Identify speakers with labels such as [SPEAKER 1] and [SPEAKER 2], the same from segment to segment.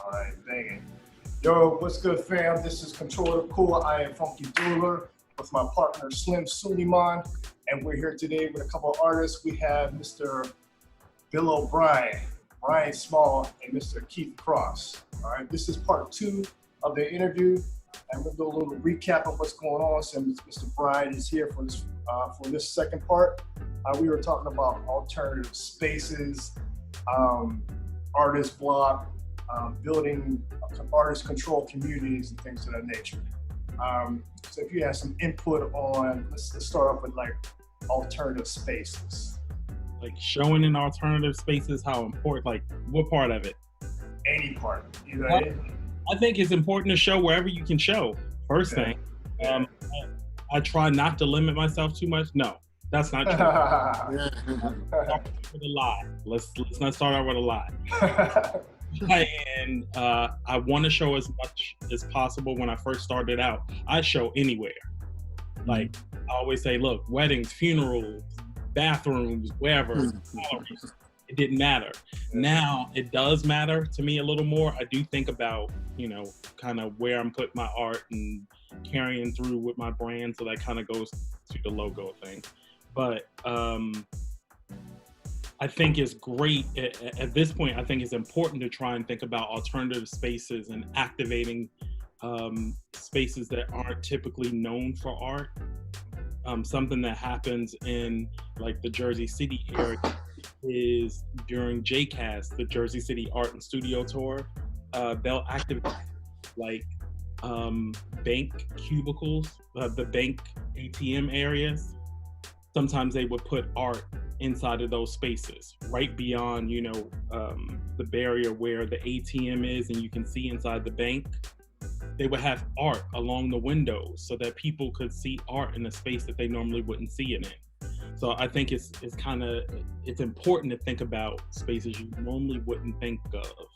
[SPEAKER 1] All right, banging. Yo, what's good, fam? This is Control the Cool. I am Funky Jeweler with my partner Slim Suleiman, and we're here today with a couple of artists. We have Mr. Bill O'Brien, Brian Small, and Mr. Keith Cross. All right, this is part 2 of the interview, and we'll do a little recap of what's going on. So Mr. Brian is here for this second part. We were talking about alternative spaces, artist block, building artist control communities and things of that nature. So if you have some input on, let's start off with like alternative spaces.
[SPEAKER 2] Like showing in alternative spaces, how important, like what part of it?
[SPEAKER 1] Any part, either.
[SPEAKER 2] I think it's important to show wherever you can show. First thing, I try not to limit myself too much. No, that's not true. With a lie. Let's not start out with a lie. And I want to show as much as possible. When I first started out, I show anywhere. Like I always say, look, weddings, funerals, bathrooms, wherever, it didn't matter. Now it does matter to me a little more. I do think about, kind of where I'm putting my art and carrying through with my brand. So that kind of goes to the logo thing. But I think it's great at this point. I think it's important to try and think about alternative spaces and activating spaces that aren't typically known for art. Something that happens in like the Jersey City area is during JCast, the Jersey City Art and Studio Tour, they'll activate like bank cubicles, the bank ATM areas. Sometimes they would put art inside of those spaces, right beyond, the barrier where the ATM is and you can see inside the bank. They would have art along the windows so that people could see art in a space that they normally wouldn't see it in. So I think it's important to think about spaces you normally wouldn't think of.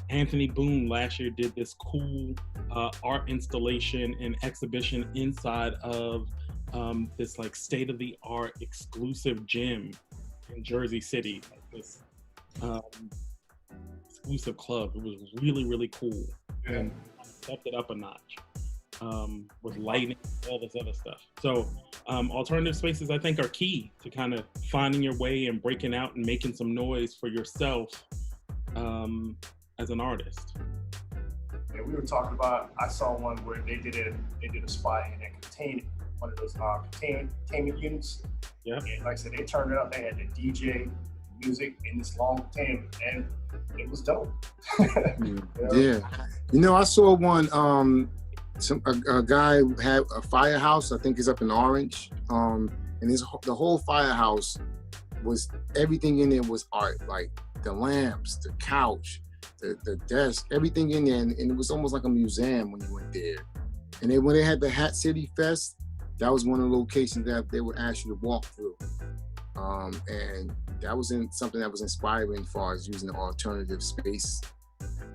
[SPEAKER 2] Anthony Boone last year did this cool art installation and exhibition inside of this like state-of-the-art exclusive gym in Jersey City, like this exclusive club. It was really, really cool. And stepped it up a notch with lighting, all this other stuff. So alternative spaces, I think, are key to kind of finding your way and breaking out and making some noise for yourself as an artist.
[SPEAKER 1] Yeah, we were talking about, I saw one where they did a spot in a containment, one of those containment units.
[SPEAKER 2] Yeah.
[SPEAKER 1] And like I said, they turned it up. They had the DJ music in this long containment, and it was dope.
[SPEAKER 3] Yeah. I saw one, a guy had a firehouse, I think it's up in Orange. And the whole firehouse was, everything in there was art, like the lamps, the couch, the desk, everything in there. And it was almost like a museum when you went there. And then when they had the Hat City Fest, that was one of the locations that they would ask you to walk through. And that was something that was inspiring as far as using the alternative space,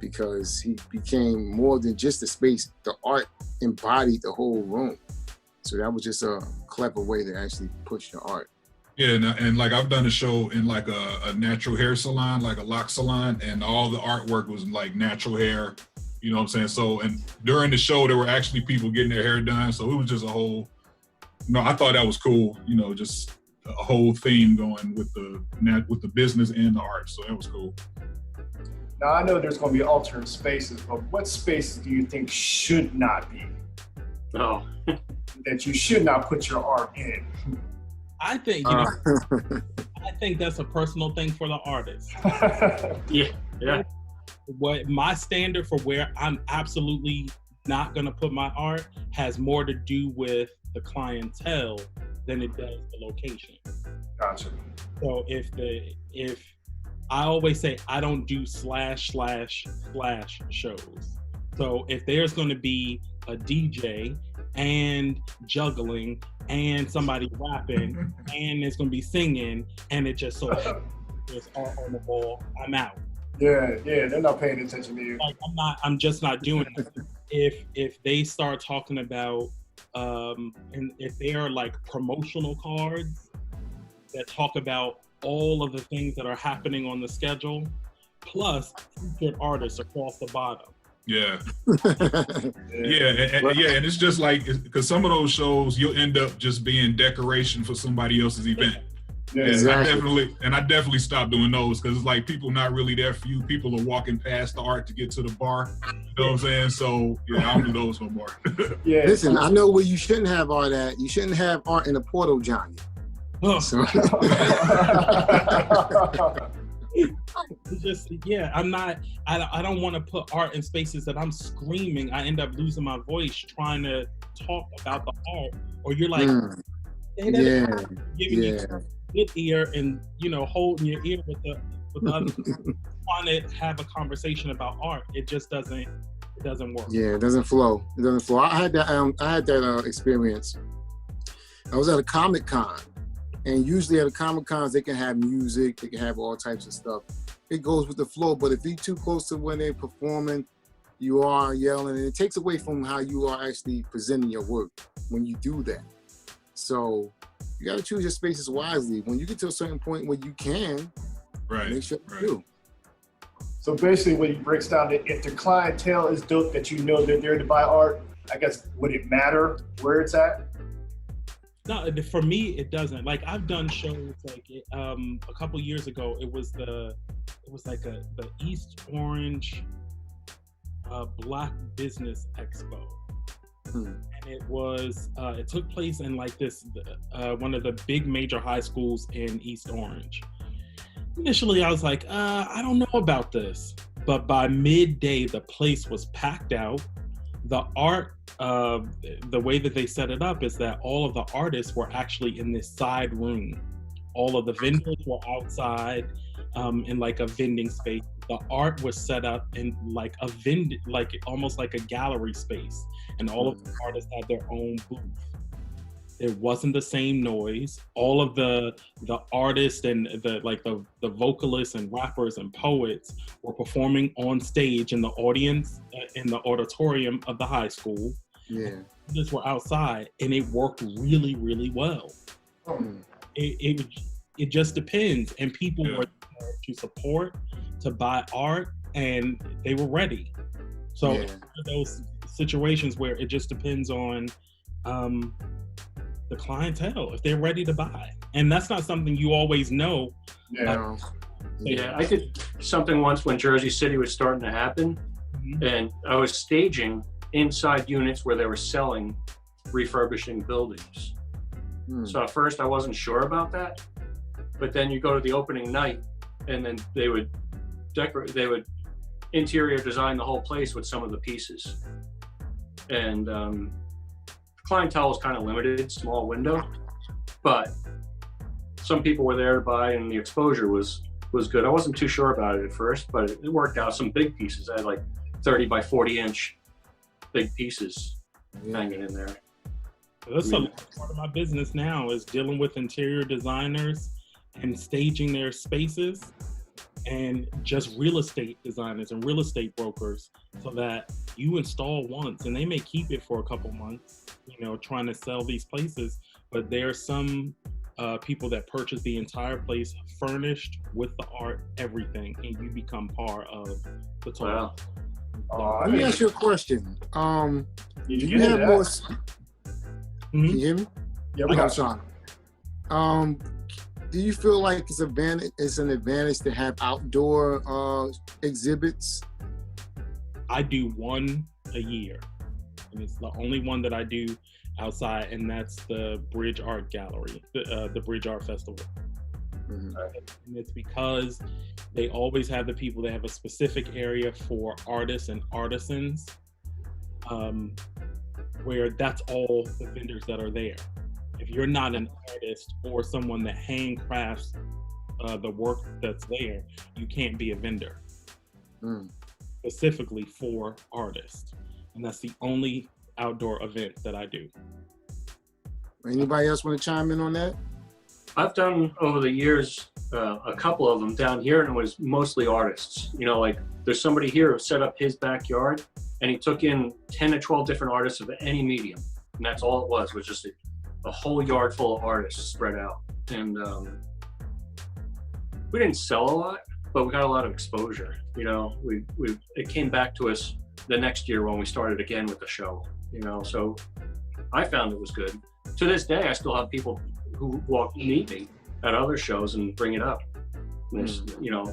[SPEAKER 3] because he became more than just a space. The art embodied the whole room. So that was just a clever way to actually push the art.
[SPEAKER 4] Yeah, and like I've done a show in like a natural hair salon, like a lock salon, and all the artwork was like natural hair, you know what I'm saying? So, and during the show, there were actually people getting their hair done. So it was just a whole, I thought that was cool, just a whole theme going with the business and the art. So that was cool.
[SPEAKER 1] Now I know there's going to be alternate spaces, but what spaces do you think should not be?
[SPEAKER 5] Oh.
[SPEAKER 1] That you should not put your art in?
[SPEAKER 2] I think, I think that's a personal thing for the artist.
[SPEAKER 5] Yeah.
[SPEAKER 2] What my standard for where I'm absolutely not going to put my art has more to do with the clientele than it does the location.
[SPEAKER 1] Gotcha.
[SPEAKER 2] So if I always say I don't do slash shows. So if there's going to be a DJ and juggling and somebody rapping and it's going to be singing and it just so there's art on the wall, I'm out.
[SPEAKER 1] Yeah, they're not paying attention to you.
[SPEAKER 2] Like I'm just not doing it. If they start talking about and if they are like promotional cards that talk about all of the things that are happening on the schedule, plus featured artists across the bottom.
[SPEAKER 4] Yeah. And it's just like, because some of those shows you'll end up just being decoration for somebody else's event.
[SPEAKER 1] Yeah,
[SPEAKER 4] And
[SPEAKER 3] exactly.
[SPEAKER 4] I definitely stopped doing those because it's like people not really there for you. People are walking past the art to get to the bar. You know what I'm saying? So yeah, I don't do those no more.
[SPEAKER 1] Yeah.
[SPEAKER 3] Listen, I know where you shouldn't have art at. You shouldn't have art in the Porto, Johnny.
[SPEAKER 2] Oh.
[SPEAKER 3] So.
[SPEAKER 2] It's just, yeah, I don't want to put art in spaces that I'm screaming. I end up losing my voice trying to talk about the art, or you're like, giving you good ear and, you know, holding your ear with the other, trying to have a conversation about art. It just doesn't work.
[SPEAKER 3] Yeah, it doesn't flow. I had that experience. I was at a Comic-Con. And usually at the Comic-Cons, they can have music, they can have all types of stuff. It goes with the flow, but if you're too close to when they're performing, you are yelling, and it takes away from how you are actually presenting your work when you do that. So you gotta choose your spaces wisely. When you get to a certain point where you can, make sure you do.
[SPEAKER 1] So basically what he breaks down, that if the clientele is dope, that you know they're there to buy art, I guess, would it matter where it's at?
[SPEAKER 2] No, for me, it doesn't. Like, I've done shows like a couple years ago. It was the East Orange Black Business Expo, and it took place in like this one of the big major high schools in East Orange. Initially, I was like, I don't know about this, but by midday, the place was packed out. The art, the way that they set it up is that all of the artists were actually in this side room. All of the vendors were outside in like a vending space. The art was set up in like almost like a gallery space, and all of the artists had their own booth. It wasn't the same noise. All of the artists and the vocalists and rappers and poets were performing on stage in the audience, in the auditorium of the high school.
[SPEAKER 3] Yeah.
[SPEAKER 2] Others were outside, and it worked really, really well. It just depends. And people were there to support, to buy art, and they were ready. So it's one of those situations where it just depends on the clientele, if they're ready to buy. And that's not something you always know.
[SPEAKER 5] Yeah, I did something once when Jersey City was starting to happen, and I was staging inside units where they were selling refurbishing buildings. So at first I wasn't sure about that, but then you go to the opening night and then they would interior design the whole place with some of the pieces. And clientele was kind of limited, small window, but some people were there to buy, and the exposure was good. I wasn't too sure about it at first, but it worked out. Some big pieces. I had like 30 by 40 inch big pieces hanging in there.
[SPEAKER 2] That's a part of my business now, is dealing with interior designers and staging their spaces, and just real estate designers and real estate brokers, so that you install once and they may keep it for a couple months, you know, trying to sell these places. But there are some people that purchase the entire place furnished with the art, everything, and you become part of the total.
[SPEAKER 5] Wow.
[SPEAKER 3] Let me ask you a question. Do you have more? Can you hear me?
[SPEAKER 1] Yeah, we got
[SPEAKER 3] Sean. Do you feel like it's an advantage to have outdoor exhibits?
[SPEAKER 2] I do one a year, and it's the only one that I do outside, and that's the Bridge Art Gallery, the Bridge Art Festival. And it's because they always have the people that have a specific area for artists and artisans, where that's all the vendors that are there. If you're not an artist or someone that handcrafts the work that's there, you can't be a vendor. Specifically for artists. And that's the only outdoor event that I do.
[SPEAKER 3] Anybody else want to chime in on that?
[SPEAKER 5] I've done over the years a couple of them down here, and it was mostly artists. You know, like there's somebody here who set up his backyard, and he took in 10 to 12 different artists of any medium. And that's all it was just a whole yard full of artists spread out. And we didn't sell a lot, but we got a lot of exposure. You know, it came back to us the next year when we started again with the show. You know, so I found it was good. To this day, I still have people who meet me at other shows and bring it up. And you know,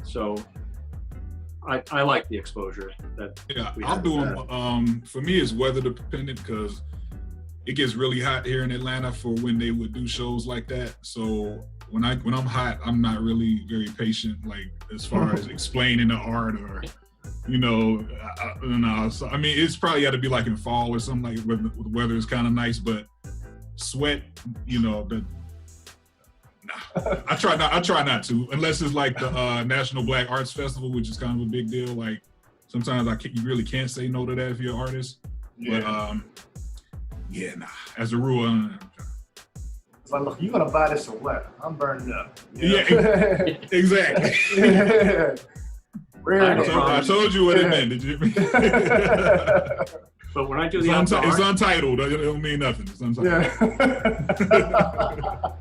[SPEAKER 5] so I like the exposure that.
[SPEAKER 4] Yeah, I'll do them. For me, it's weather dependent because it gets really hot here in Atlanta for when they would do shows like that. So when I'm hot, I'm not really very patient, like as far as explaining the art or, you know, So I mean, it's probably got to be like in fall or something, like where the weather is kind of nice, but sweat, you know, I try not to, unless it's like the National Black Arts Festival, which is kind of a big deal. Like sometimes you really can't say no to that if you're an artist. Yeah. But yeah, nah. As a rule,
[SPEAKER 1] it's like, look, you're gonna buy this or what? I'm burning up.
[SPEAKER 4] Yeah, exactly.
[SPEAKER 1] I
[SPEAKER 4] told you what it meant. Did you?
[SPEAKER 5] But when I do
[SPEAKER 4] it's untitled. It don't mean nothing. It's untitled.
[SPEAKER 1] Yeah.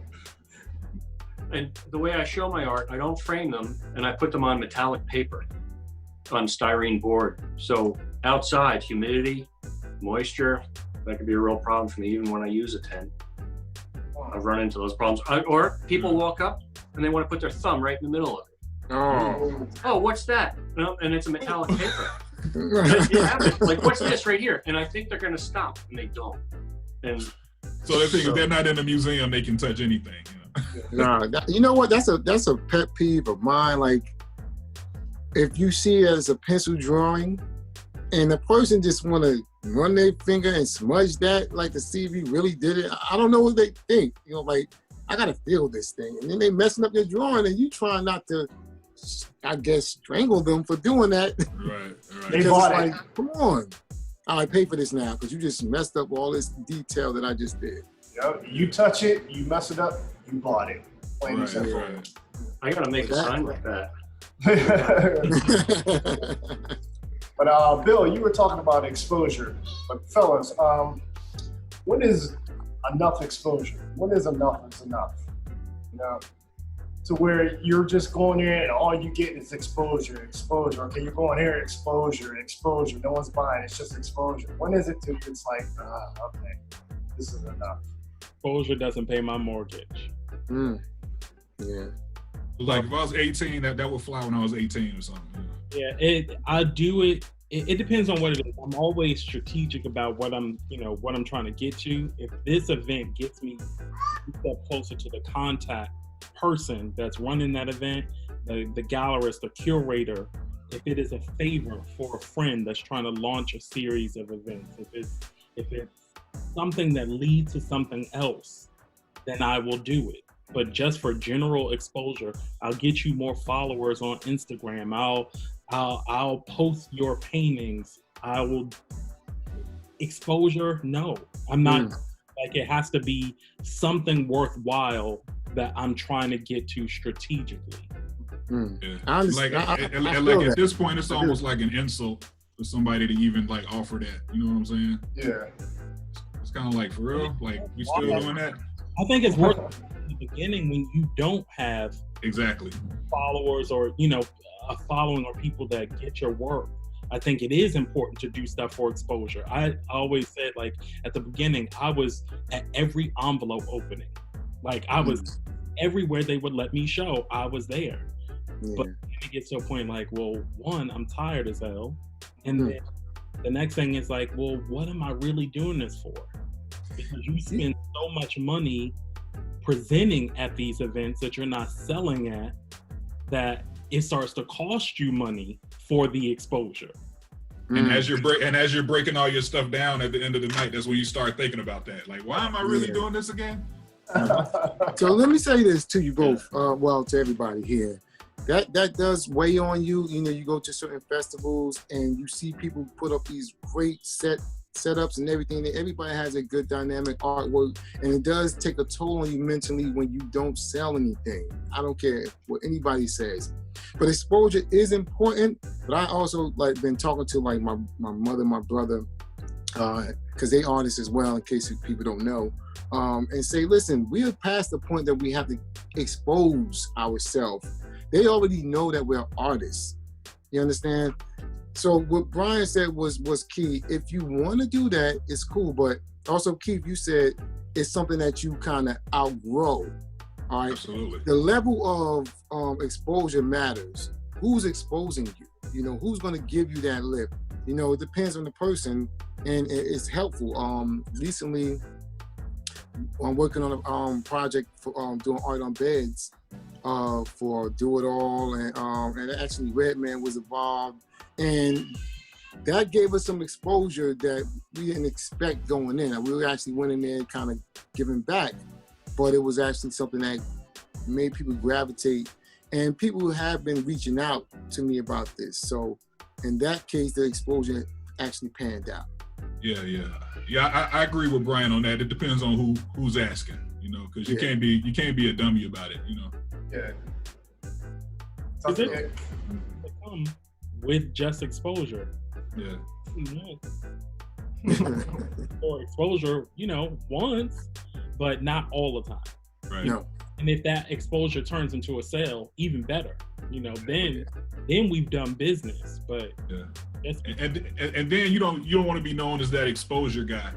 [SPEAKER 5] And the way I show my art, I don't frame them, and I put them on metallic paper, on styrene board. So outside, humidity, moisture, that could be a real problem for me, even when I use a tent. I've run into those problems. Or people walk up and they want to put their thumb right in the middle of it. Oh, what's that? And it's a metallic paper. Like, what's this right here? And I think they're going to stop, and they don't. And
[SPEAKER 4] so they think if they're not in the museum, they can touch anything. You know?
[SPEAKER 3] Nah, you know what? That's a pet peeve of mine. Like, if you see it as a pencil drawing, and the person just want to run their finger and smudge that, like to see if you really did it. I don't know what they think. You know, like, I gotta feel this thing, and then they messing up their drawing, and you trying not to, I guess, strangle them for doing that.
[SPEAKER 4] Right.
[SPEAKER 1] They bought it.
[SPEAKER 3] Like, come on, I pay for this now because you just messed up all this detail that I just did.
[SPEAKER 1] Yep. You touch it, you mess it up, you bought it. Plain and simple.
[SPEAKER 4] Right.
[SPEAKER 5] I gotta make a sign like that.
[SPEAKER 1] But Bill, you were talking about exposure. But fellas, when is enough exposure? When is enough is enough? You know, to where you're just going in and all you get is exposure. Okay, you're going here, exposure. No one's buying. It's just exposure. When is it till it's like, okay, this is enough? Exposure
[SPEAKER 2] doesn't pay my mortgage.
[SPEAKER 3] Yeah.
[SPEAKER 4] Like if I was 18, that would fly when I was 18 or something.
[SPEAKER 2] Yeah, I do it. It depends on what it is. I'm always strategic about what I'm trying to get to. If this event gets me a step closer to the contact person that's running that event, the gallerist, the curator, if it is a favor for a friend that's trying to launch a series of events, if it's something that leads to something else, then I will do it. But just for general exposure, I'll get you more followers on Instagram. I'll post your paintings. I will exposure. No, I'm not. Like, it has to be something worthwhile that I'm trying to get to strategically.
[SPEAKER 4] Yeah. At this point, it's almost like an insult for somebody to even like offer that. You know what I'm saying?
[SPEAKER 1] Yeah.
[SPEAKER 4] It's kind of like, for real, like we still doing that.
[SPEAKER 2] I think it's worth in the beginning when you don't have
[SPEAKER 4] exactly
[SPEAKER 2] followers or a following or people that get your work. I think it is important to do stuff for exposure. I always said, like, at the beginning, I was at every envelope opening. Like, I was everywhere they would let me show, I was there. Yeah. But it gets to a point like, well, one, I'm tired as hell. And then the next thing is like, well, what am I really doing this for? Because you spend so much money presenting at these events that you're not selling at, that it starts to cost you money for the exposure.
[SPEAKER 4] And as you're breaking all your stuff down at the end of the night, that's when you start thinking about that. Like, why am I really doing this again?
[SPEAKER 3] So let me say this to you both, to everybody here. That does weigh on you. You know, you go to certain festivals and you see people put up these great setups and everything. Everybody has a good dynamic artwork, and it does take a toll on you mentally when you don't sell anything. I don't care what anybody says, but exposure is important. But I also been talking to my mother, my brother, because they artists as well, in case people don't know, and say, listen, we are past the point that we have to expose ourselves. they already know that we're artists. You understand? So what Brian said was key. If you want to do that, it's cool. But also, Keith, you said it's something that you kind of outgrow. All right.
[SPEAKER 4] Absolutely.
[SPEAKER 3] The level of exposure matters. Who's exposing you? You know, who's going to give you that lift? You know, it depends on the person, and it's helpful. Recently, I'm working on a project for doing art on beds for Do It All, and actually Redman was involved, and that gave us some exposure that we didn't expect going in. We actually went in there kind of giving back, but it was actually something that made people gravitate, and people have been reaching out to me about this. So in that case, the exposure actually panned out.
[SPEAKER 4] Yeah. I agree with Brian on that. It depends on who's asking, you know, because you can't be a dummy about it, you know.
[SPEAKER 1] Yeah.
[SPEAKER 2] Does it come with just exposure?
[SPEAKER 4] Yeah.
[SPEAKER 2] Or exposure, you know, once, but not all the time.
[SPEAKER 4] Right.
[SPEAKER 3] No.
[SPEAKER 2] And if that exposure turns into a sale, even better. You know, then we've done business. But
[SPEAKER 4] and then you don't want to be known as that exposure guy,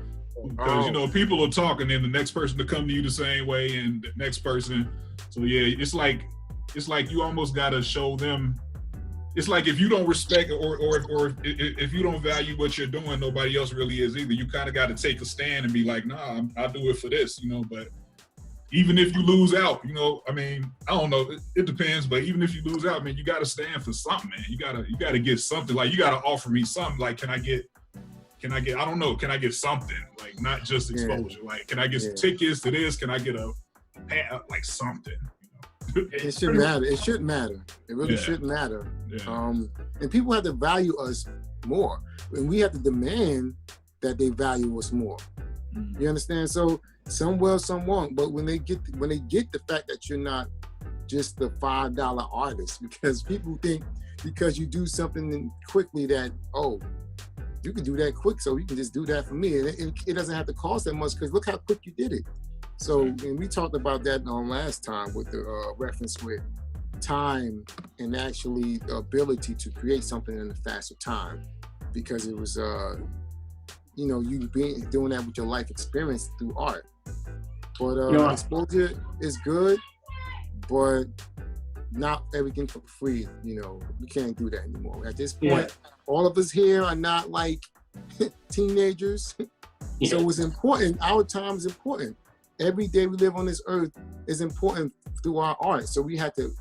[SPEAKER 4] because you know people will talk, and then the next person to come to you the same way, and the next person. So yeah, it's like you almost got to show them. It's like if you don't respect or if you don't value what you're doing, nobody else really is either. You kind of got to take a stand and be like, nah, I'll do it for this, you know. But even if you lose out, you know, I mean, I don't know, it depends. But even if you lose out, man, you got to stand for something, man. You gotta get something. Like, you got to offer me something. Like, can I get? I don't know. Can I get something? Like, not just exposure. Like, can I get some tickets to this? Can I get like something?
[SPEAKER 3] It should matter. It should matter. It really should matter.
[SPEAKER 4] Yeah.
[SPEAKER 3] And people have to value us more, and we have to demand that they value us more. You understand? So some will, some won't. But when they get the fact that you're not just the $5 artist, because people think because you do something quickly that, oh, you can do that quick, so you can just do that for me, and it doesn't have to cost that much, because look how quick you did it. So, and we talked about that last time with the reference with time and actually the ability to create something in a faster time, because it was, you know, you doing that with your life experience through art. But exposure is good, but not everything for free. You know, we can't do that anymore. At this point, all of us here are not like teenagers. So it's important. Our time is important. Every day we live on this earth is important through our art. So we have to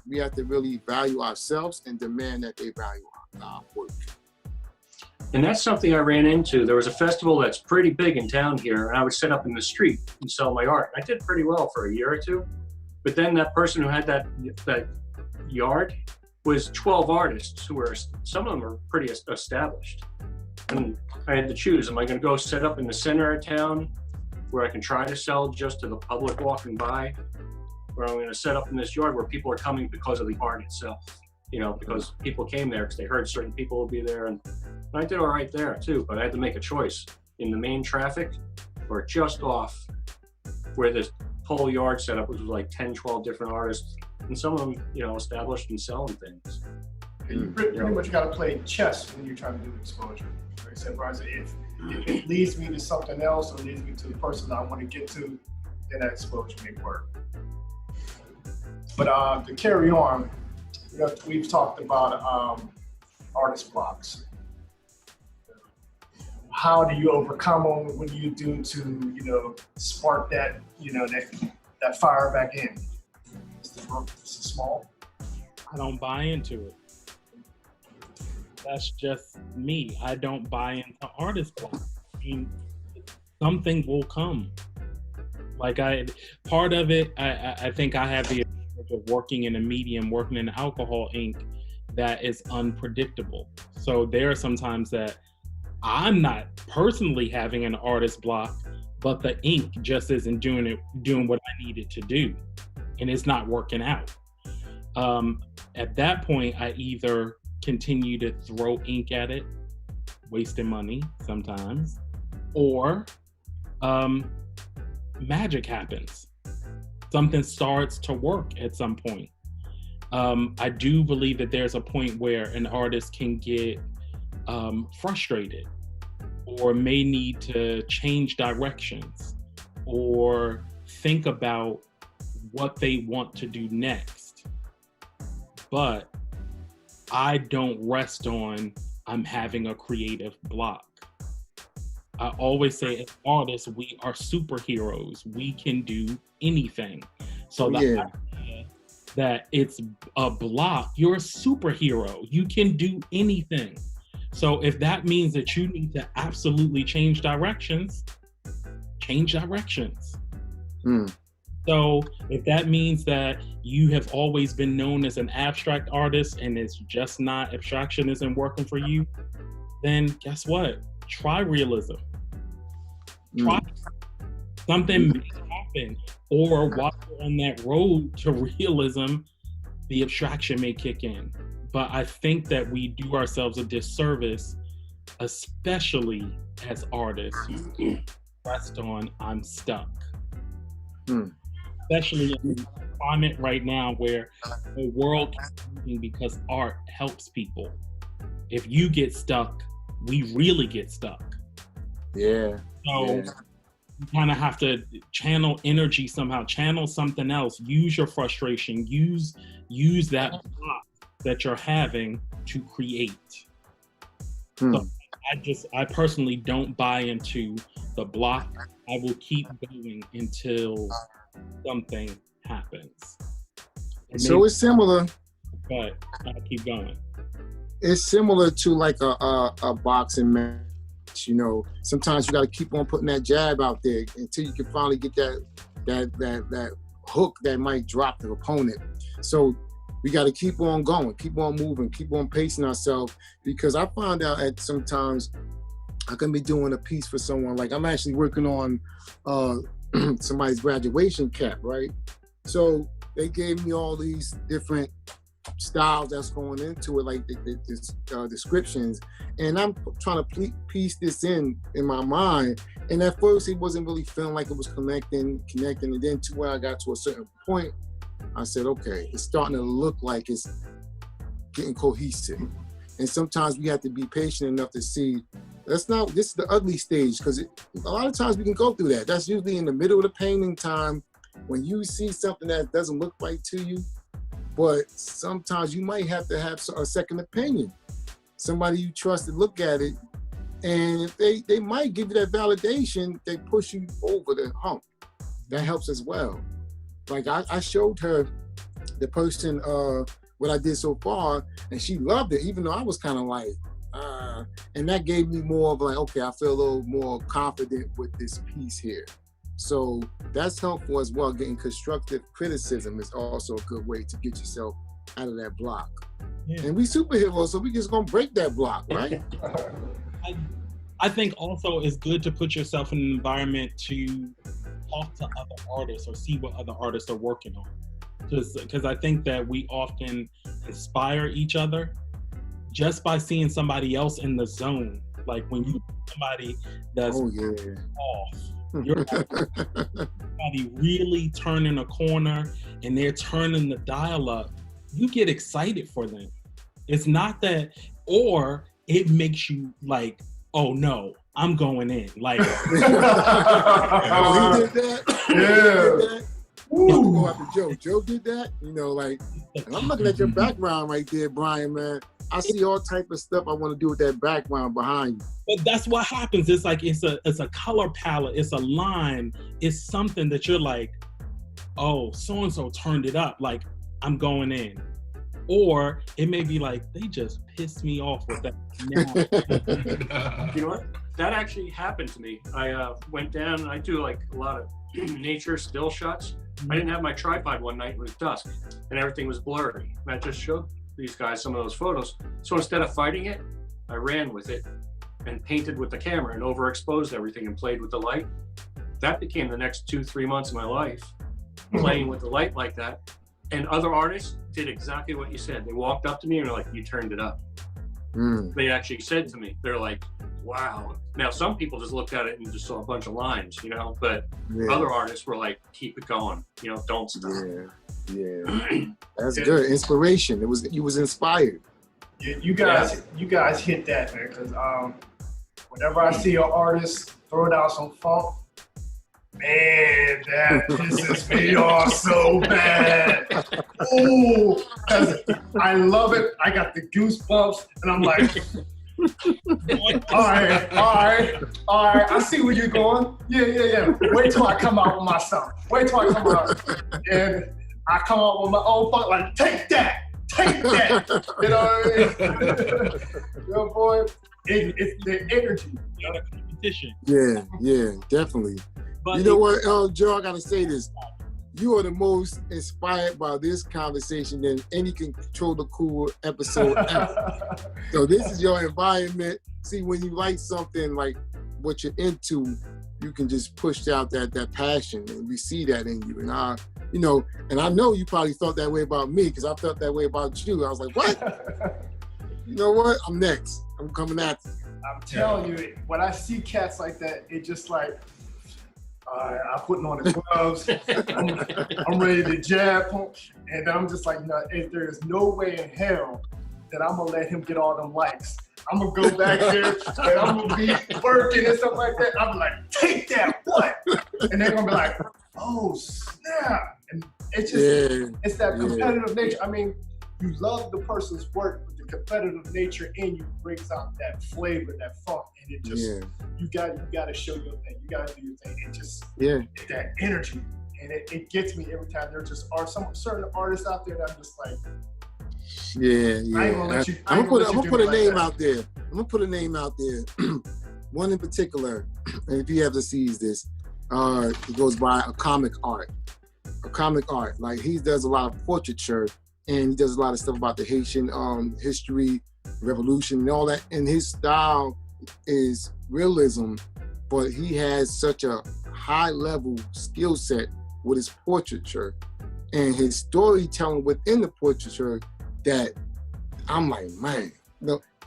[SPEAKER 3] really value ourselves and demand that they value our work.
[SPEAKER 5] And that's something I ran into. There was a festival that's pretty big in town here, and I would set up in the street and sell my art. I did pretty well for a year or two, but then that person who had that yard was 12 artists who were, some of them were pretty established. And I had to choose, am I gonna go set up in the center of town where I can try to sell just to the public walking by, or I'm going to set up in this yard where people are coming because of the art itself, you know, because people came there because they heard certain people would be there, and I did all right there too, but I had to make a choice in the main traffic or just off where this whole yard setup was like 10, 12 different artists, and some of them, you know, established and selling things.
[SPEAKER 1] You pretty much got to play chess when you're trying to do exposure. Like I said, Brian, if it leads me to something else or leads me to the person I want to get to, then that exposure may work. But to carry on, you know, we've talked about artist blocks. How do you overcome them? What do you do to, you know, spark that, you know, that fire back in? Is it small?
[SPEAKER 2] I don't buy into it. That's just me. I don't buy into artist block. I mean, something will come. Like part of it, I think I have the advantage of working in a medium, working in alcohol ink that is unpredictable. So there are some times that I'm not personally having an artist block, but the ink just isn't doing what I need it to do, and it's not working out. At that point, I either continue to throw ink at it, wasting money sometimes, or magic happens. Something starts to work at some point. I do believe that there's a point where an artist can get frustrated, or may need to change directions, or think about what they want to do next. But I don't rest on I'm having a creative block. I always say, as artists, we are superheroes. We can do anything. So the idea that it's a block, you're a superhero. You can do anything. So if that means that you need to absolutely change directions, change directions. So if that means that you have always been known as an abstract artist and it's just not, abstraction isn't working for you, then guess what? Try realism. Try something may happen, or while you're on that road to realism, the abstraction may kick in. But I think that we do ourselves a disservice, especially as artists, rest on I'm stuck. Especially in the climate right now where the world is moving because art helps people. If you get stuck, we really get stuck. So you kind of have to channel energy somehow, channel something else, use your frustration, use that block that you're having to create. So I personally don't buy into the block. I will keep going until something happens.
[SPEAKER 3] So it's similar.
[SPEAKER 2] But I'll keep going.
[SPEAKER 3] It's similar to like a boxing match. You know, sometimes you got to keep on putting that jab out there until you can finally get that hook that might drop the opponent. So we got to keep on going, keep on moving, keep on pacing ourselves, because I found out at sometimes I can be doing a piece for someone. Like I'm actually working on somebody's graduation cap, right? So they gave me all these different styles that's going into it, like the descriptions, and I'm trying to piece this in my mind. And at first, it wasn't really feeling like it was connecting, and then to where I got to a certain point, I said, okay, it's starting to look like it's getting cohesive. And sometimes we have to be patient enough to see this is the ugly stage, because a lot of times we can go through that. That's usually in the middle of the painting time when you see something that doesn't look right to you. But sometimes you might have to have a second opinion. Somebody you trust to look at it, and if they might give you that validation, they push you over the hump. That helps as well. Like I showed her the person what I did so far, and she loved it, even though I was kind of like, and that gave me more of like, okay, I feel a little more confident with this piece here. So that's helpful as well. Getting constructive criticism is also a good way to get yourself out of that block. Yeah. And we superheroes, so we just gonna break that block, right?
[SPEAKER 2] I think also it's good to put yourself in an environment to talk to other artists or see what other artists are working on. Because I think that we often inspire each other just by seeing somebody else in the zone. Like when you somebody that's off, you're like, somebody really turning a corner and they're turning the dial up, you get excited for them. It's not that, or it makes you like, oh no, I'm going in. Like,
[SPEAKER 3] oh, he did that? Yeah. Go after Joe. Joe did that? You know, like, and I'm looking at your background right there, Brian, man. I see all type of stuff I want to do with that background behind you.
[SPEAKER 2] But that's what happens. It's like, it's a color palette. It's a line. It's something that you're like, oh, so-and-so turned it up. Like, I'm going in. Or it may be like, they just pissed me off with that.
[SPEAKER 5] You know what? That actually happened to me. I went down and I do like a lot of nature still shots. I didn't have my tripod one night. It was dusk and everything was blurry. And I just showed these guys some of those photos. So instead of fighting it, I ran with it and painted with the camera and overexposed everything and played with the light. That became the next 2-3 months of my life, playing with the light like that. And other artists did exactly what you said. They walked up to me and were like, you turned it up. They actually said to me, they're like, wow. Now, some people just looked at it and just saw a bunch of lines, you know, but other artists were like, keep it going, you know, don't stop.
[SPEAKER 3] Yeah, that's good. Inspiration. You was inspired.
[SPEAKER 1] You guys hit that, man. Because whenever I see an artist throw down some funk, man, that pisses me off so bad. Ooh, because I love it. I got the goosebumps, and I'm like, all right. I see where you're going. Yeah. Wait till I come out with my stuff. Wait till I come out, and I come out with my own funk. Like, take that. You know what I mean? Yo, boy, it's the energy.
[SPEAKER 2] You know, competition.
[SPEAKER 3] Yeah, definitely.
[SPEAKER 2] But
[SPEAKER 3] you know what, Joe, I gotta say this. You are the most inspired by this conversation than any Control the Cool episode ever. So this is your environment. See, when you like something like what you're into, you can just push out that passion, and we see that in you. And I know you probably felt that way about me, because I felt that way about you. I was like, what? You know what? I'm next. I'm coming at you.
[SPEAKER 1] I'm telling you, when I see cats like that, it just like, I'm putting on the gloves. I'm ready to jab, and I'm just like, no, if there's no way in hell that I'm gonna let him get all them likes. I'm gonna go back there and I'm gonna be working and stuff like that. I'm like, take that, what? And they're gonna be like, oh snap! And it's just, it's that competitive nature. I mean, you love the person's work, but the competitive nature in you brings out that flavor, that funk, and it just you gotta show your thing. You gotta do your thing. It just that energy, and it gets me every time. There just are some certain artists out there that I'm just like, I'm gonna put a name out there. I'm gonna put a name out there. One in particular, and if he ever sees this, he goes by a comic art. Like, he does a lot of portraiture, and he does a lot of stuff about the Haitian history, revolution, and all that. And his style is realism, but he has such a high level skill set with his portraiture and his storytelling within the portraiture that I'm like, man,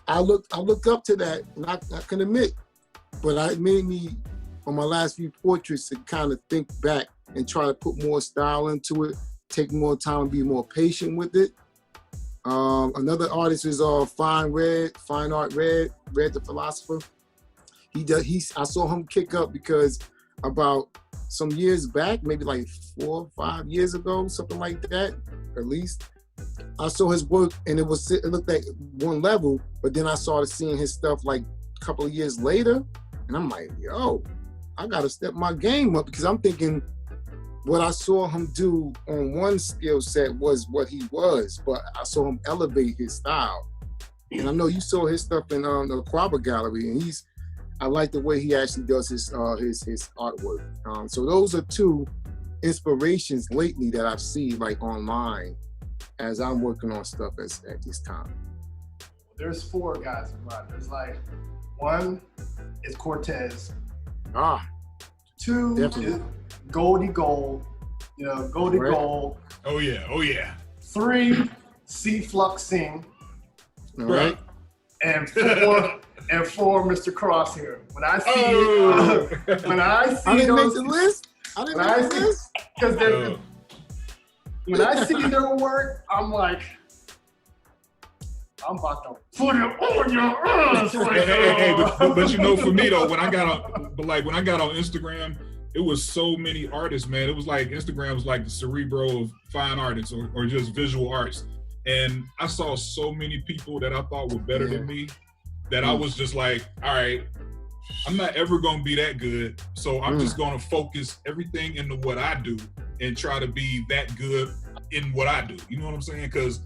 [SPEAKER 1] I look up to that, and I can admit, but it made me, on my last few portraits, to kind of think back and try to put more style into it, take more time and be more patient with it. Another artist is Fine Art Red the Philosopher. I saw him kick up because about some years back, maybe like 4 or 5 years ago, something like that, at least, I saw his work, and it looked like one level, but then I started seeing his stuff like a couple of years later, and I'm like, yo, I gotta step my game up, because I'm thinking what I saw him do on one skill set was what he was, but I saw him elevate his style. And I know you saw his stuff in the Quabba Gallery, and I like the way he actually does his artwork. So those are two inspirations lately that I've seen like online as I'm working on stuff at this time. There's 4 guys in mind. There's like, 1 is Cortez. 2
[SPEAKER 3] definitely.
[SPEAKER 1] is Goldie Gold. Gold.
[SPEAKER 4] Oh yeah.
[SPEAKER 1] 3, C Flux Sing.
[SPEAKER 3] All right.
[SPEAKER 1] And 4, Mr. Crosshair. When I see
[SPEAKER 3] I didn't make the list.
[SPEAKER 1] Because when I see their work, I'm like, I'm about to put it on your ass.
[SPEAKER 4] But you know, for me though, when I got on Instagram, it was so many artists, man. It was like Instagram was like the cerebro of fine artists or just visual arts. And I saw so many people that I thought were better than me that I was just like, all right, I'm not ever gonna be that good. So I'm just gonna focus everything into what I do and try to be that good in what I do. You know what I'm saying? Because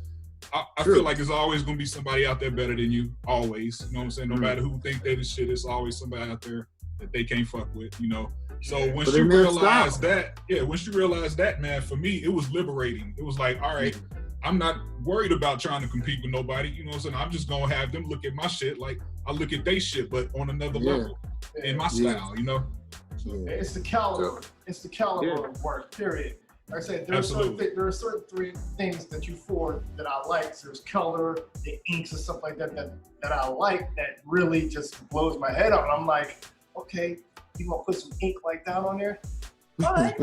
[SPEAKER 4] I feel like there's always gonna be somebody out there better than you, always. You know what I'm saying? No matter who think they the shit, it's always somebody out there that they can't fuck with, you know? So when she realized that, man, for me, it was liberating. It was like, all right, I'm not worried about trying to compete with nobody. You know what I'm saying? I'm just gonna have them look at my shit like I look at they shit, but on another level in my style, you know? So,
[SPEAKER 1] it's the caliber. It's the caliber of work, period. Like I said, there are certain 3 things that you forward that I like. So there's color, the inks and stuff like that I like, that really just blows my head up. And I'm like, okay, you gonna put some ink like that on there? All right.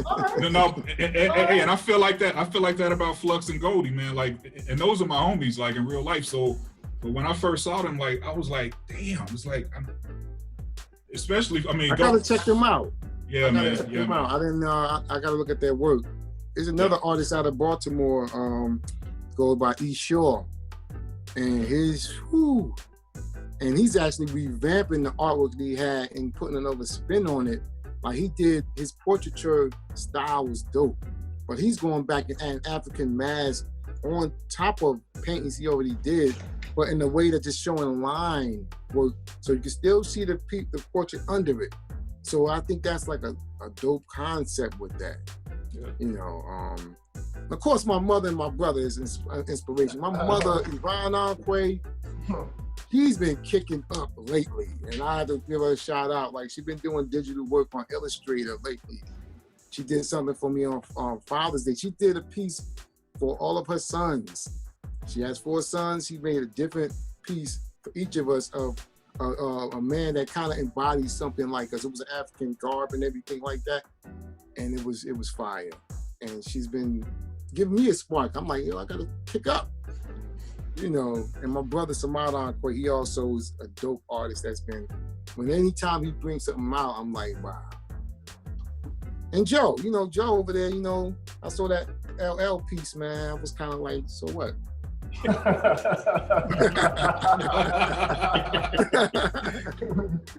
[SPEAKER 1] All right.
[SPEAKER 4] No, and I feel like that. I feel like that about Flux and Goldie, man. Like, and those are my homies, like in real life. So, but when I first saw them, like, I was like, damn. It's like, especially, I mean,
[SPEAKER 3] I gotta check them out.
[SPEAKER 4] Yeah, man.
[SPEAKER 3] Check
[SPEAKER 4] Yeah,
[SPEAKER 3] them
[SPEAKER 4] man.
[SPEAKER 3] out. I didn't know. I gotta look at their work. There's another artist out of Baltimore, goes by E. Shaw, and and he's actually revamping the artwork that he had and putting another spin on it. Like he did, his portraiture style was dope, but he's going back and adding African mask on top of paintings he already did, but in a way that just showing line work, so you can still see the portrait under it. So I think that's like a dope concept with that.
[SPEAKER 4] Yeah.
[SPEAKER 3] You know, of course, my mother and my brother is inspiration. My mother, Yvonne Anque, he's been kicking up lately, and I had to give her a shout out. Like, she's been doing digital work on Illustrator lately. She did something for me on Father's Day. She did a piece for all of her sons. She has 4 sons. She made a different piece for each of us of a man that kind of embodies something like us. It was an African garb and everything like that, and it was fire. And she's been giving me a spark. I'm like, I gotta pick up. You know, and my brother Samad Anque, he also is a dope artist that's been, anytime he brings something out, I'm like, wow. And Joe, Joe over there, I saw that LL piece, man. I was kind of like, so what?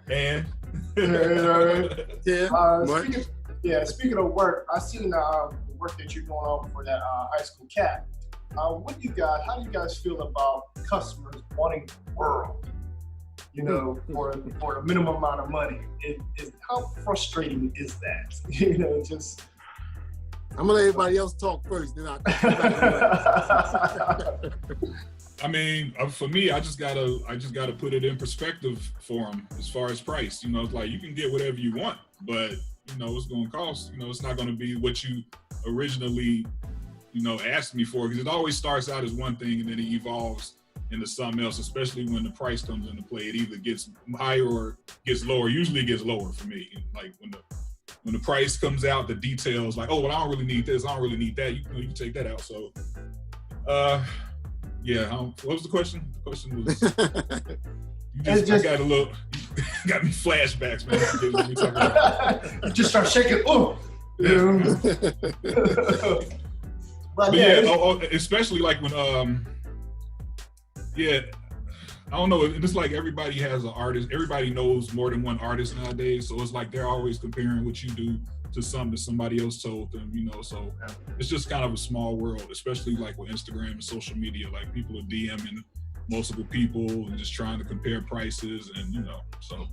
[SPEAKER 4] And
[SPEAKER 1] speaking of work, I seen the work that you're doing on for that high school cat. How do you guys feel about customers wanting the world, for the minimum amount of money? How frustrating is that? Just.
[SPEAKER 3] I'm gonna let everybody else talk first, then I'll
[SPEAKER 4] I mean, for me, I just gotta put it in perspective for them as far as price. It's like you can get whatever you want, but it's gonna cost. It's not gonna be what you originally asked me for, because it always starts out as one thing and then it evolves into something else, especially when the price comes into play. It either gets higher or gets lower. Usually it gets lower for me. Like when the price comes out, the details, like, oh, well, I don't really need this, I don't really need that, you can take that out. So what was the question? The question was got me flashbacks, man.
[SPEAKER 1] You just start shaking. Oh.
[SPEAKER 4] But especially like when I don't know, it's like everybody has an artist, everybody knows more than one artist nowadays, so it's like they're always comparing what you do to something that somebody else told them, so it's just kind of a small world, especially like with Instagram and social media. Like, people are DMing multiple people and just trying to compare prices, and so.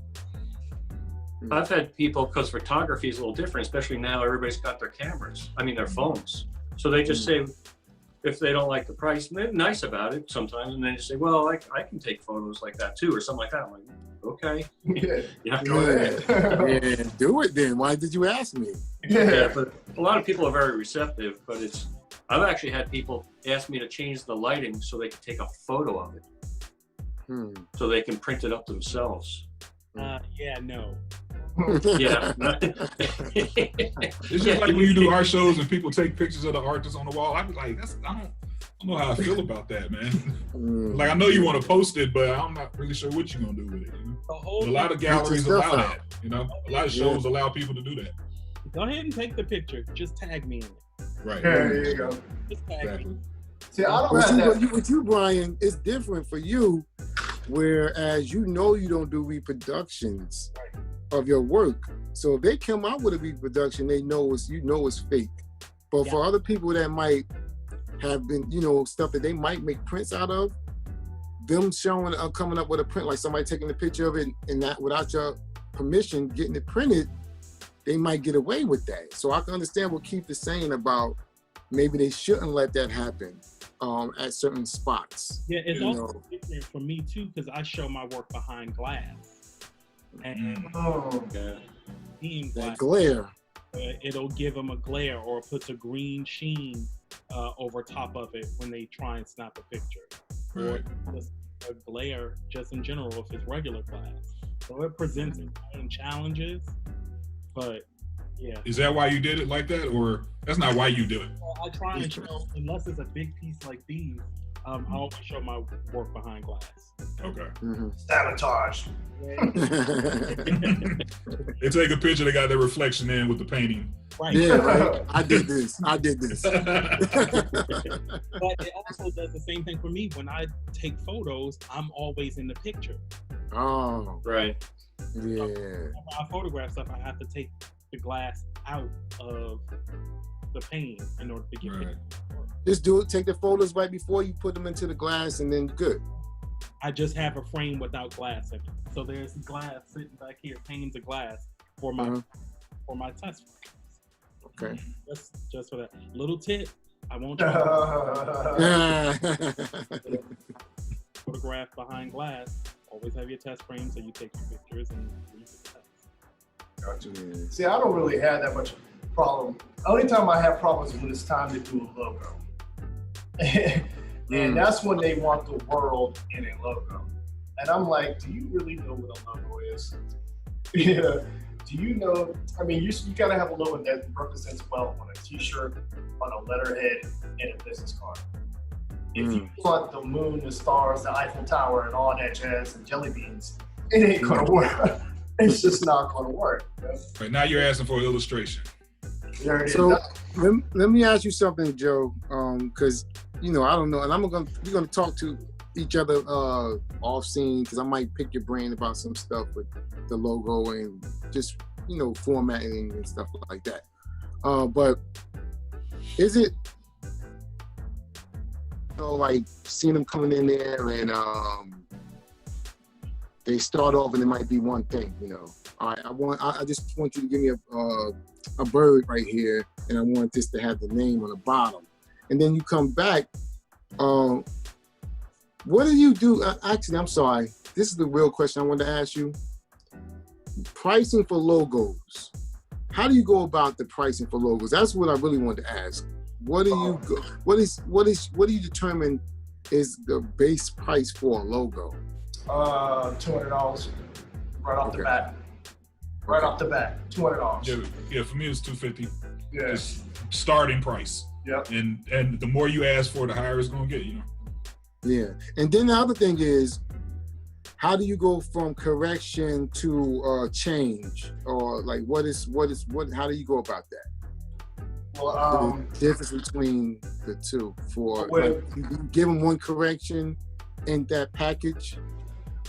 [SPEAKER 5] I've had people, because photography is a little different, especially now everybody's got their cameras, their phones. So they just say, if they don't like the price, and they're nice about it sometimes, and they just say, well, I can take photos like that too, or something like that. I'm like, okay.
[SPEAKER 1] Go ahead.
[SPEAKER 3] Yeah, do it then. Why did you ask me?
[SPEAKER 5] Yeah, but a lot of people are very receptive, but I've actually had people ask me to change the lighting so they can take a photo of it. So they can print it up themselves.
[SPEAKER 2] No.
[SPEAKER 5] Yeah.
[SPEAKER 4] It's just like when you do art shows and people take pictures of the artists on the wall. I was like, I don't know how I feel about that, man. Like, I know you want to post it, but I'm not really sure what you're gonna do with it. A lot of galleries allow that. A lot of shows allow people to do that.
[SPEAKER 2] Go ahead and take the picture. Just tag me in it.
[SPEAKER 4] Right.
[SPEAKER 1] There you go.
[SPEAKER 2] Just tag me.
[SPEAKER 1] See, I don't have that.
[SPEAKER 3] With you, Brian, it's different for you, whereas you don't do reproductions of your work. So if they come out with a reproduction, they know it's fake. But for other people that might have been, stuff that they might make prints out of, them showing coming up with a print, like somebody taking a picture of it and that without your permission getting it printed, they might get away with that. So I can understand what Keith is saying about maybe they shouldn't let that happen at certain spots.
[SPEAKER 2] Yeah, it's also different for me too, because I show my work behind glass. And being glass,
[SPEAKER 3] that glare.
[SPEAKER 2] It'll give them a glare, or puts a green sheen over top of it when they try and snap a picture. Or just a glare just in general if it's regular glass. So it presents its own challenges, but Yeah.
[SPEAKER 4] Is that why you did it like that, or that's not why you do it?
[SPEAKER 2] Well, I try and show, unless it's a big piece like these, I always show my work behind glass.
[SPEAKER 4] Okay.
[SPEAKER 1] Sabotage.
[SPEAKER 4] They take a picture, they got their reflection in with the painting.
[SPEAKER 2] Right.
[SPEAKER 3] Yeah, right. I did this.
[SPEAKER 2] But it also does the same thing for me. When I take photos, I'm always in the picture.
[SPEAKER 3] Oh,
[SPEAKER 5] Right.
[SPEAKER 3] yeah.
[SPEAKER 2] When I photograph stuff, I have to take the glass out of the pane in order to get
[SPEAKER 4] Right.
[SPEAKER 2] it.
[SPEAKER 3] Just do it. Take the photos right before you put them into the glass, and then good.
[SPEAKER 2] I just have a frame without glass in it. So there's glass sitting back here, panes of glass for my test frames.
[SPEAKER 3] Okay.
[SPEAKER 2] Just for that little tip, I won't photograph behind glass. Always have your test frame so you take your pictures and use the test.
[SPEAKER 1] Gotcha.
[SPEAKER 3] Yeah.
[SPEAKER 1] See, I don't really have that much problem. The only time I have problems is when it's time to do a logo. And that's when they want the world in a logo. And I'm like, do you really know what a logo is? Yeah. Do you know? I mean, you gotta have a logo that represents well on a t-shirt, on a letterhead, and a business card. If you want the moon, the stars, the Eiffel Tower, and all that jazz and jelly beans, it ain't gonna work. It's just not gonna work. You know?
[SPEAKER 4] Right now, you're asking for an illustration.
[SPEAKER 1] There it is.
[SPEAKER 3] So let me ask you something, Joe, because I don't know, and we're gonna talk to each other off scene, because I might pick your brain about some stuff with the logo and just formatting and stuff like that. But is it like seeing them coming in there and they start off and it might be one thing, all right, I just want you to give me a bird right here, and I want this to have the name on the bottom, and then you come back. What do you do? Actually, I'm sorry. This is the real question I wanted to ask you. Pricing for logos. How do you go about the pricing for logos? That's what I really wanted to ask. What do you determine is the base price for a logo?
[SPEAKER 1] $200 right off the bat. Right off the bat, $200.
[SPEAKER 4] Yeah, for me it's $250.
[SPEAKER 1] Yeah.
[SPEAKER 4] Just starting price.
[SPEAKER 1] Yep.
[SPEAKER 4] And the more you ask for, the higher it's gonna get.
[SPEAKER 3] Yeah, and then the other thing is, how do you go from correction to change, or like what? How do you go about that?
[SPEAKER 1] Well,
[SPEAKER 3] The difference between the two. For
[SPEAKER 1] Well-
[SPEAKER 3] like, you give them one correction in that package.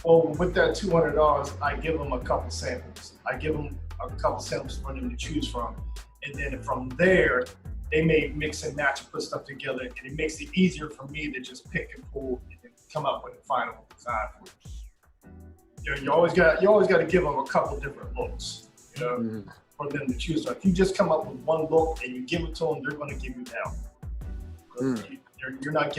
[SPEAKER 1] Well, with that $200, I give them a couple samples. I give them a couple samples for them to choose from, and then from there, they may mix and match and put stuff together, and it makes it easier for me to just pick and pull and come up with a final design for it. You always got to give them a couple different looks, for them to choose from. If you just come up with one look and you give it to them, they're going to give you hell. You're not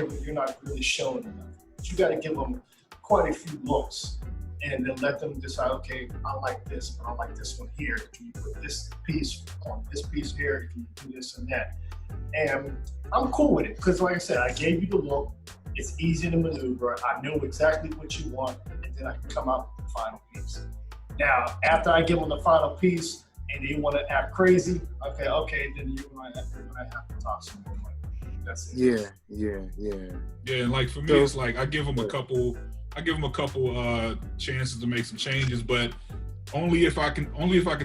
[SPEAKER 1] really showing them nothing. But you got to give them quite a few looks, and then let them decide, okay, I like this, but I like this one here. Can you put this piece on this piece here? Can you do this and that? And I'm cool with it, because like I said, I gave you the look. It's easy to maneuver. I know exactly what you want, and then I can come out with the final piece. Now, after I give them the final piece and they want to act crazy, okay, then you're gonna have to talk some more money. That's it.
[SPEAKER 3] Yeah.
[SPEAKER 4] And like for me, it's like I give them a couple chances to make some changes, but only if I can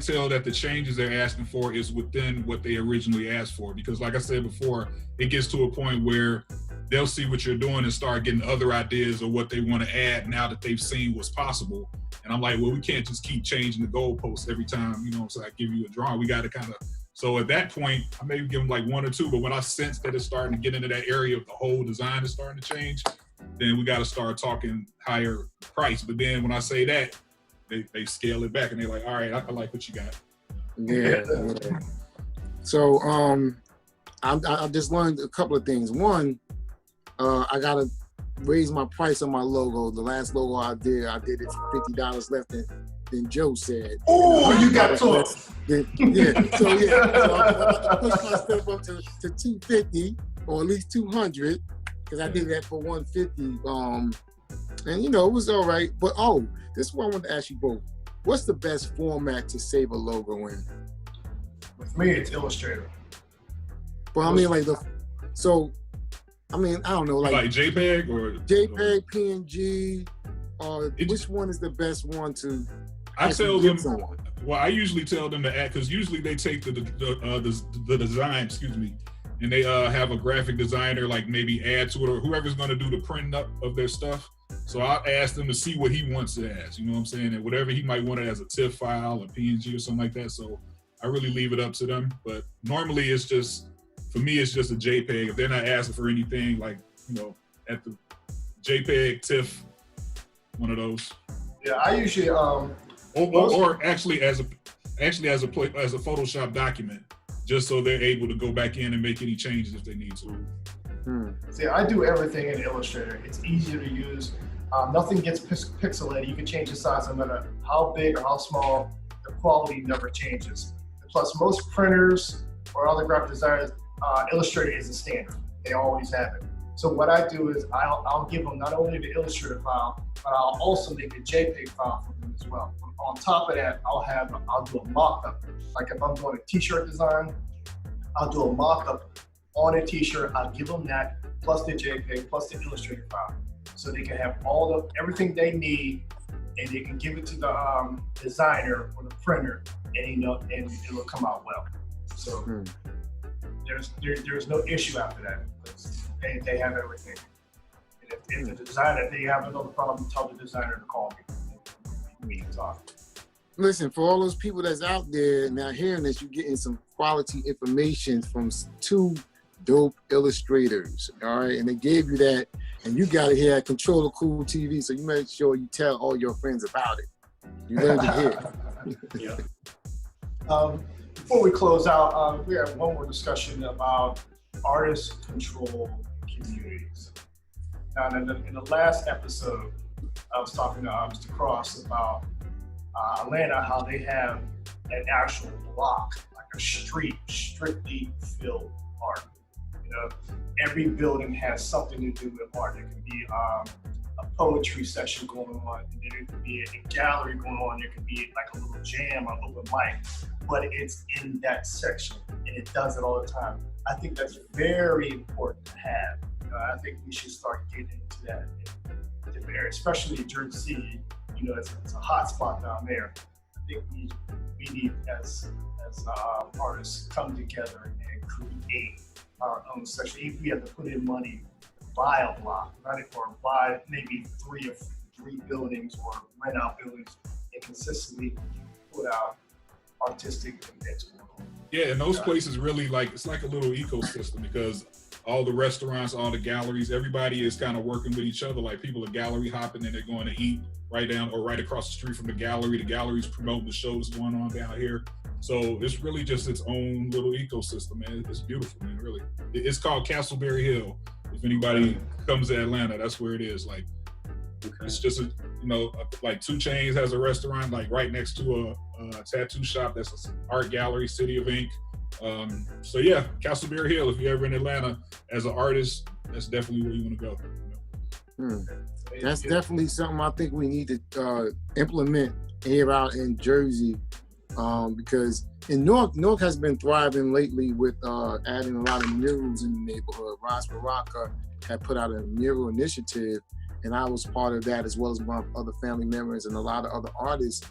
[SPEAKER 4] tell that the changes they're asking for is within what they originally asked for. Because like I said before, it gets to a point where they'll see what you're doing and start getting other ideas of what they want to add now that they've seen what's possible. And I'm like, well, we can't just keep changing the goalposts every time, so I give you a drawing. We got to kind of, so at that point, I maybe give them like one or two, but when I sense that it's starting to get into that area of the whole design is starting to change, then we got to start talking higher price. But then when I say that, they scale it back and they're like, all right, I like what you got.
[SPEAKER 3] Yeah. So I just learned a couple of things. One, I gotta raise my price on my logo. The last logo I did it for $50 less than Joe said.
[SPEAKER 1] Oh, you got to.
[SPEAKER 3] So I pushed myself up to $250 or at least $200, because I did that for $150. And it was all right. But this is what I wanted to ask you both. What's the best format to save a logo in?
[SPEAKER 1] With me, it's Illustrator.
[SPEAKER 3] Well, I mean, like I don't know,
[SPEAKER 4] Like JPEG or
[SPEAKER 3] JPEG, PNG, or which one is the best one to?
[SPEAKER 4] I tell them.
[SPEAKER 3] Someone?
[SPEAKER 4] Well, I usually tell them to add, because usually they take the design, and they have a graphic designer like maybe add to it, or whoever's going to do the printing up of their stuff. So I'll ask them to see what he wants it as, you know what I'm saying? And whatever he might want it as a TIFF file, a PNG or something like that. So I really leave it up to them. But normally it's just, for me, it's just a JPEG. If they're not asking for anything like, you know, at the JPEG, TIFF, one of those.
[SPEAKER 1] Yeah, I usually
[SPEAKER 4] or actually as a Photoshop document, just so they're able to go back in and make any changes if they need to.
[SPEAKER 1] See, I do everything in Illustrator. It's easier to use. Nothing gets pixelated. You can change the size no matter how big or how small. The quality never changes. Plus, most printers or other graphic designers, Illustrator is the standard. They always have it. So what I do is I'll give them not only the Illustrator file, but I'll also make a JPEG file for them as well. On top of that, I'll do a mock-up. Like if I'm doing a t-shirt design, I'll do a mock-up on a t-shirt. I'll give them that plus the JPEG plus the Illustrator file, so they can have everything they need, and they can give it to the designer or the printer, and and it'll come out well. So there's no issue after that. They have everything. And if the designer, they have another problem, tell the designer to call me. We can talk.
[SPEAKER 3] Listen, for all those people that's out there now hearing this, you're getting some quality information from two dope illustrators, all right? And they gave you that, and you got it here at Controller Cool TV, so you make sure you tell all your friends about it. You learned it here.
[SPEAKER 1] Yeah. Before we close out, we have one more discussion about artist control communities. Now, in the last episode, I was talking to Mr. Cross about Atlanta, how they have an actual block, like a street, strictly filled art. You know, every building has something to do with art. There can be a poetry session going on, and there can be a gallery going on. There can be like a little jam, an open mic, but it's in that section, and it does it all the time. I think that's very important to have. I think we should start getting into that in different areas, especially in Jersey City. You know, it's a hot spot down there. I think we need, as artists, come together and create our own section. If we have to put in money, buy a block, right? Or buy maybe three buildings, or rent out buildings, and consistently put out artistic events going on.
[SPEAKER 4] Yeah, and those places really it's like a little ecosystem, because all the restaurants, all the galleries, everybody is kind of working with each other. Like people are gallery hopping and they're going to eat right down or right across the street from the gallery. The gallery's promoting the shows going on down here. So it's really just its own little ecosystem, man. It's beautiful, man, really. It's called Castleberry Hill. If anybody comes to Atlanta, that's where it is. Like, it's just, like 2 Chainz has a restaurant like right next to a tattoo shop. That's an art gallery, City of Ink. So yeah, Castleberry Hill, if you're ever in Atlanta as an artist, that's definitely where you want to go.
[SPEAKER 3] That's definitely something I think we need to implement here out in Jersey, because in Newark has been thriving lately with adding a lot of murals in the neighborhood. Ras Baraka had put out a mural initiative, and I was part of that, as well as my other family members and a lot of other artists.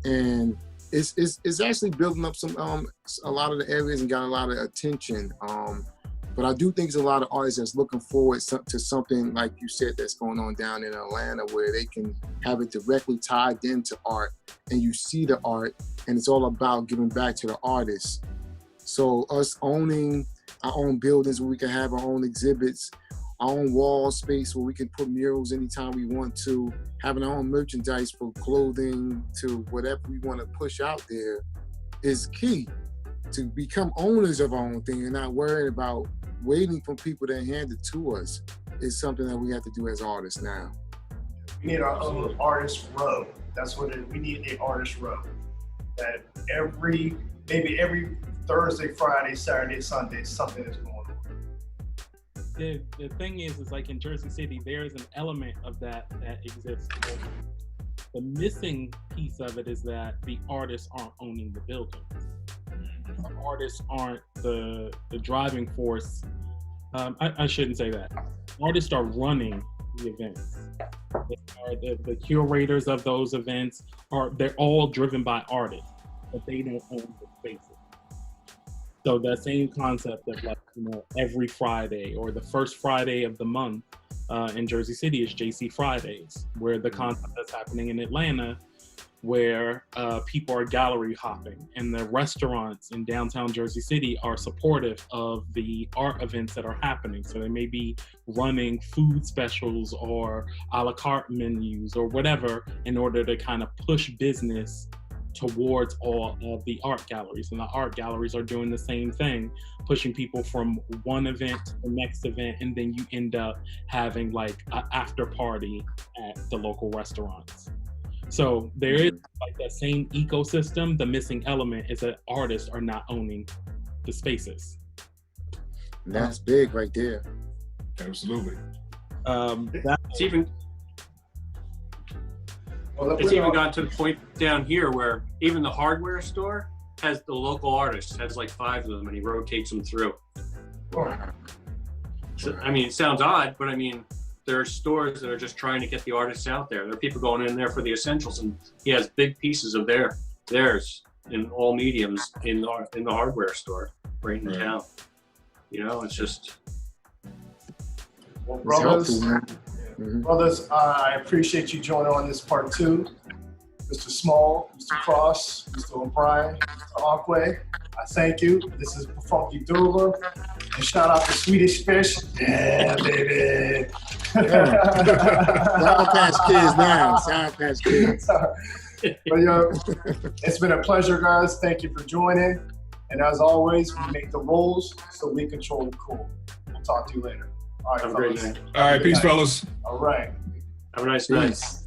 [SPEAKER 3] And it's actually building up a lot of the areas and got a lot of attention. But I do think there's a lot of artists that's looking forward to something like you said that's going on down in Atlanta, where they can have it directly tied into art, and you see the art, and it's all about giving back to the artists. So us owning our own buildings where we can have our own exhibits, our own wall space where we can put murals anytime we want to, having our own merchandise for clothing to whatever we want to push out there is key. To become owners of our own thing and not worried about waiting for people to hand it to us is something that we have to do as artists now.
[SPEAKER 1] We need our own artist row. That's what we need, an artist row. That maybe every Thursday, Friday, Saturday, Sunday, something is going on.
[SPEAKER 2] The thing is like in Jersey City, there's an element of that exists. The missing piece of it is that the artists aren't owning the buildings. artists aren't the driving force. I shouldn't say that. Artists are running the events. The curators of those events they're all driven by artists, but they don't own the spaces. So that same concept of like, every Friday or the first Friday of the month in Jersey City is JC Fridays, where the concept that's happening in Atlanta, where people are gallery hopping, and the restaurants in downtown Jersey City are supportive of the art events that are happening. So they may be running food specials or a la carte menus or whatever in order to kind of push business towards all of the art galleries. And the art galleries are doing the same thing, pushing people from one event to the next event, and then you end up having like an after party at the local restaurants. So there is like that same ecosystem. The missing element is that artists are not owning the spaces.
[SPEAKER 3] And that's big right there.
[SPEAKER 4] Absolutely.
[SPEAKER 5] It's even gotten to the point down here where even the hardware store has the local artist, has like 5 of them, and he rotates them through. So, I mean, it sounds odd, but I mean, there are stores that are just trying to get the artists out there. There are people going in there for the essentials, and he has big pieces of theirs in all mediums in the hardware store right in town. You know, it's just.
[SPEAKER 1] Well, brothers, I appreciate you joining on this part 2. Mr. Small, Mr. Cross, Mr. O'Brien, Mr. Aquay, I thank you. This is Funky Dover. And shout out to Swedish Fish. Yeah, baby.
[SPEAKER 3] Sour Patch Kids now. Sour Patch Kids.
[SPEAKER 1] But yo, it's been a pleasure, guys. Thank you for joining. And as always, we make the rules so we control the cool. We'll talk to you later. All right,
[SPEAKER 5] Have a great
[SPEAKER 1] fellas.
[SPEAKER 5] night.
[SPEAKER 4] All right, peace, fellas.
[SPEAKER 1] All right.
[SPEAKER 5] Have a nice night.
[SPEAKER 3] Peace.